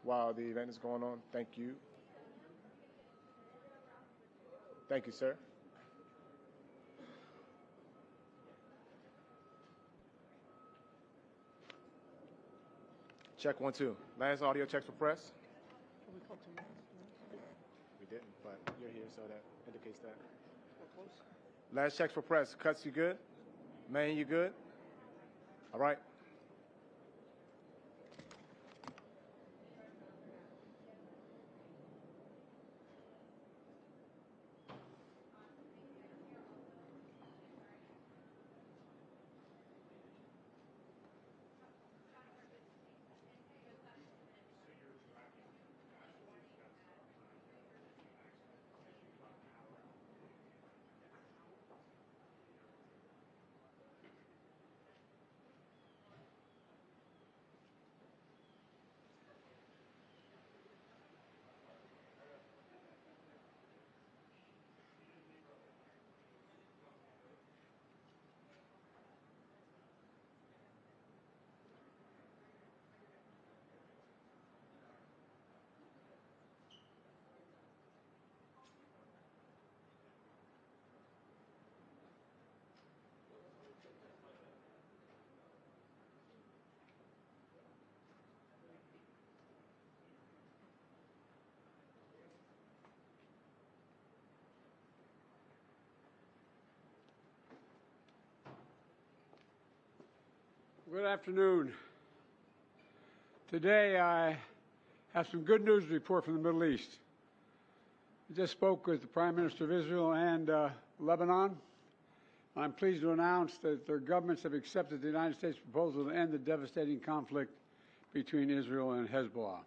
while the event is going on. Thank you. Thank you, sir. Check 1, 2. Last audio checks for press. We didn't, but you're here, so that indicates that. Last checks for press. Cuts, you good? Main, you good? All right. Good afternoon. Today I have some good news to report from the Middle East. I just spoke with the Prime Minister of Israel and Lebanon. I'm pleased to announce that their governments have accepted the United States proposal to end the devastating conflict between Israel and Hezbollah.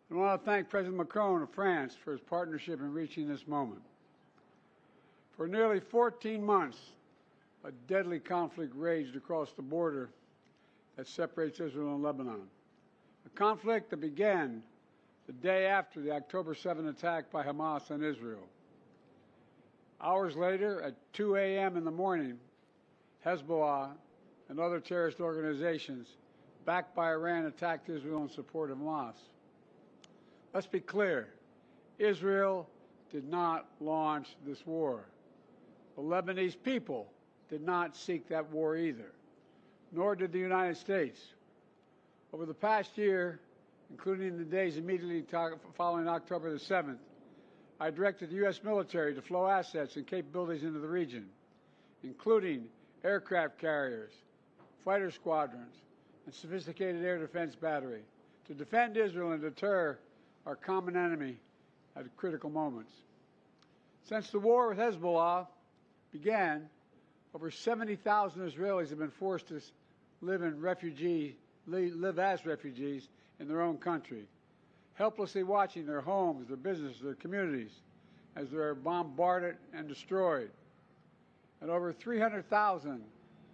I want to thank President Macron of France for his partnership in reaching this moment. For nearly 14 months, a deadly conflict raged across the border that separates Israel and Lebanon. A conflict that began the day after the October 7 attack by Hamas on Israel. Hours later, at 2 a.m. in the morning, Hezbollah and other terrorist organizations backed by Iran attacked Israel in support of Hamas. Let's be clear, Israel did not launch this war. The Lebanese people did not seek that war either, nor did the United States. Over the past year, including the days immediately following October the 7th, I directed the U.S. military to flow assets and capabilities into the region, including aircraft carriers, fighter squadrons, and sophisticated air defense battery, to defend Israel and deter our common enemy at critical moments. Since the war with Hezbollah began, over 70,000 Israelis have been forced to live as refugees in their own country, helplessly watching their homes, their businesses, their communities as they're bombarded and destroyed. And over 300,000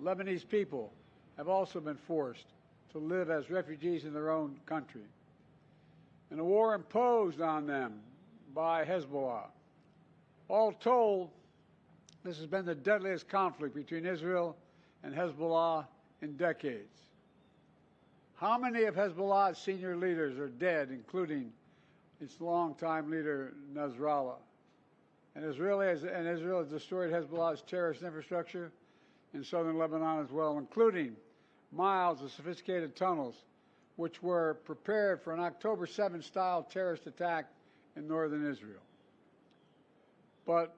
Lebanese people have also been forced to live as refugees in their own country. And a war imposed on them by Hezbollah. All told, this has been the deadliest conflict between Israel and Hezbollah in decades. How many of Hezbollah's senior leaders are dead, including its longtime leader, Nasrallah? And Israel has destroyed Hezbollah's terrorist infrastructure in southern Lebanon as well, including miles of sophisticated tunnels, which were prepared for an October 7-style terrorist attack in northern Israel. But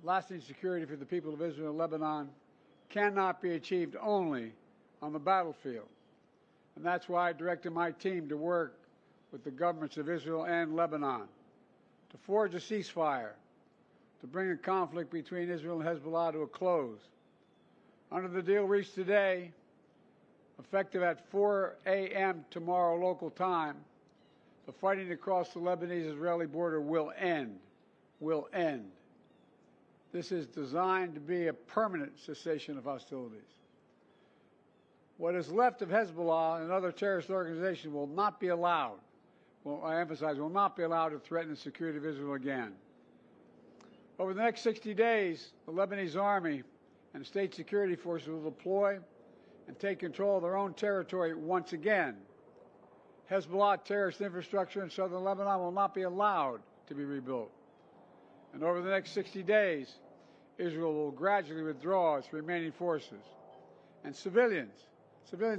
lasting security for the people of Israel and Lebanon cannot be achieved only on the battlefield. And that's why I directed my team to work with the governments of Israel and Lebanon to forge a ceasefire, to bring the conflict between Israel and Hezbollah to a close. Under the deal reached today, effective at 4 a.m. tomorrow local time, the fighting across the Lebanese-Israeli border will end. Will end. This is designed to be a permanent cessation of hostilities. What is left of Hezbollah and other terrorist organizations will not be allowed, I emphasize, will not be allowed to threaten the security of Israel again. Over the next 60 days, the Lebanese army and state security forces will deploy and take control of their own territory once again. Hezbollah terrorist infrastructure in southern Lebanon will not be allowed to be rebuilt. And over the next 60 days, Israel will gradually withdraw its remaining forces. And civilians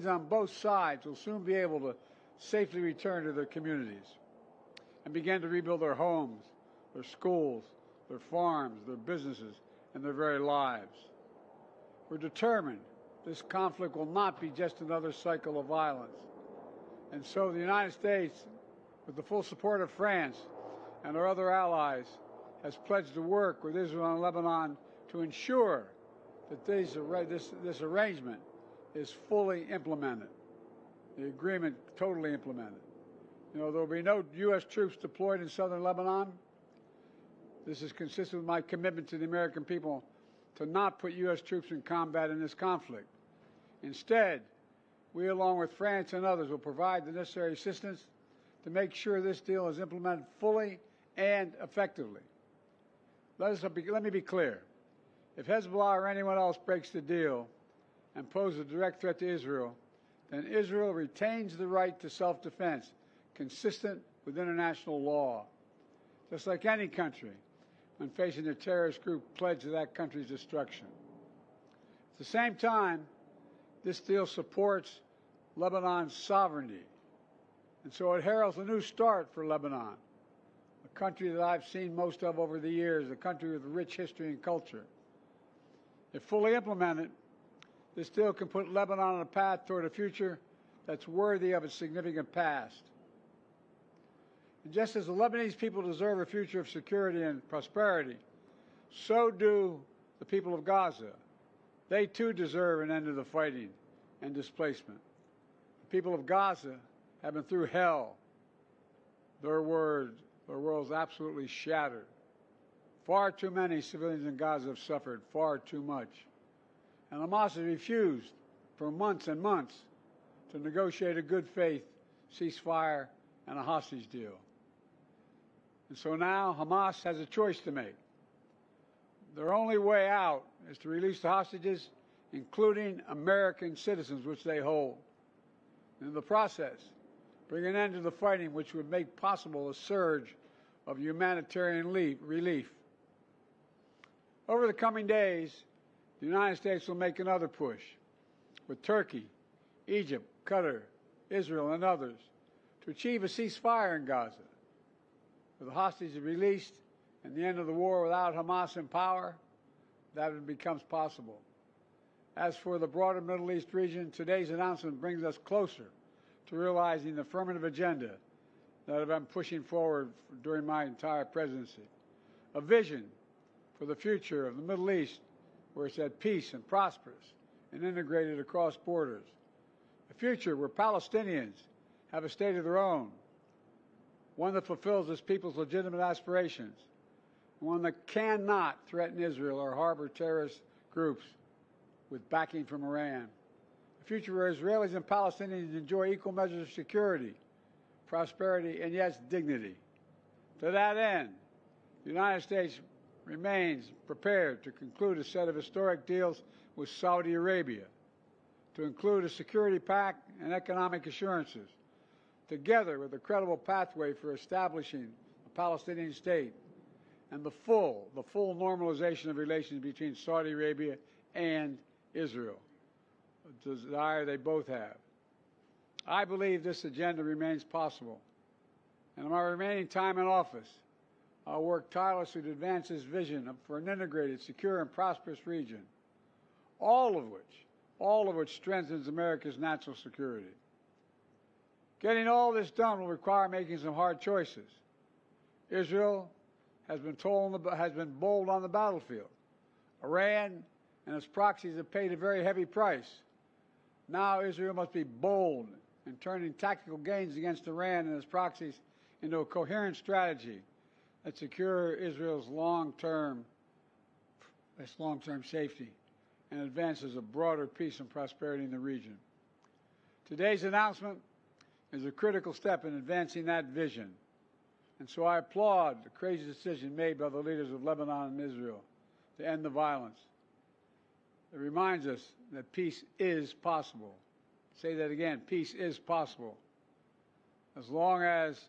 on both sides will soon be able to safely return to their communities and begin to rebuild their homes, their schools, their farms, their businesses, and their very lives. We're determined this conflict will not be just another cycle of violence. And so the United States, with the full support of France and our other allies, has pledged to work with Israel and Lebanon to ensure that this arrangement is fully implemented, the agreement totally implemented. You know, there will be no U.S. troops deployed in southern Lebanon. This is consistent with my commitment to the American people to not put U.S. troops in combat in this conflict. Instead, we, along with France and others, will provide the necessary assistance to make sure this deal is implemented fully and effectively. Let me be clear. If Hezbollah or anyone else breaks the deal and poses a direct threat to Israel, then Israel retains the right to self-defense consistent with international law, just like any country when facing a terrorist group pledged to that country's destruction. At the same time, this deal supports Lebanon's sovereignty, and so it heralds a new start for Lebanon, a country that I've seen most of over the years, a country with rich history and culture. If fully implemented, this deal can put Lebanon on a path toward a future that's worthy of its significant past. And just as the Lebanese people deserve a future of security and prosperity, so do the people of Gaza. They too deserve an end to the fighting and displacement. The people of Gaza have been through hell. Their world's absolutely shattered. Far too many civilians in Gaza have suffered, far too much. And Hamas has refused for months and months to negotiate a good faith ceasefire and a hostage deal. And so now Hamas has a choice to make. Their only way out is to release the hostages, including American citizens, which they hold. And in the process, bring an end to the fighting, which would make possible a surge of humanitarian relief. Over the coming days, the United States will make another push with Turkey, Egypt, Qatar, Israel, and others to achieve a ceasefire in Gaza. With the hostages released and the end of the war without Hamas in power, that becomes possible. As for the broader Middle East region, today's announcement brings us closer to realizing the affirmative agenda that I've been pushing forward during my entire presidency. A vision for the future of the Middle East where it's at peace and prosperous and integrated across borders. A future where Palestinians have a state of their own, one that fulfills its people's legitimate aspirations, one that cannot threaten Israel or harbor terrorist groups with backing from Iran. A future where Israelis and Palestinians enjoy equal measures of security, prosperity, and yes, dignity. To that end, the United States remains prepared to conclude a set of historic deals with Saudi Arabia, to include a security pact and economic assurances, together with a credible pathway for establishing a Palestinian state and the full normalization of relations between Saudi Arabia and Israel, a desire they both have. I believe this agenda remains possible, and in my remaining time in office, I'll work tirelessly to advance this vision for an integrated, secure, and prosperous region, all of which strengthens America's national security. Getting all this done will require making some hard choices. Israel has been bold on the battlefield. Iran and its proxies have paid a very heavy price. Now Israel must be bold in turning tactical gains against Iran and its proxies into a coherent strategy that secure Israel's long-term safety and advances a broader peace and prosperity in the region. Today's announcement is a critical step in advancing that vision, and so I applaud the crazy decision made by the leaders of Lebanon and Israel to end the violence. It reminds us that peace is possible. Say that again, peace is possible. as long as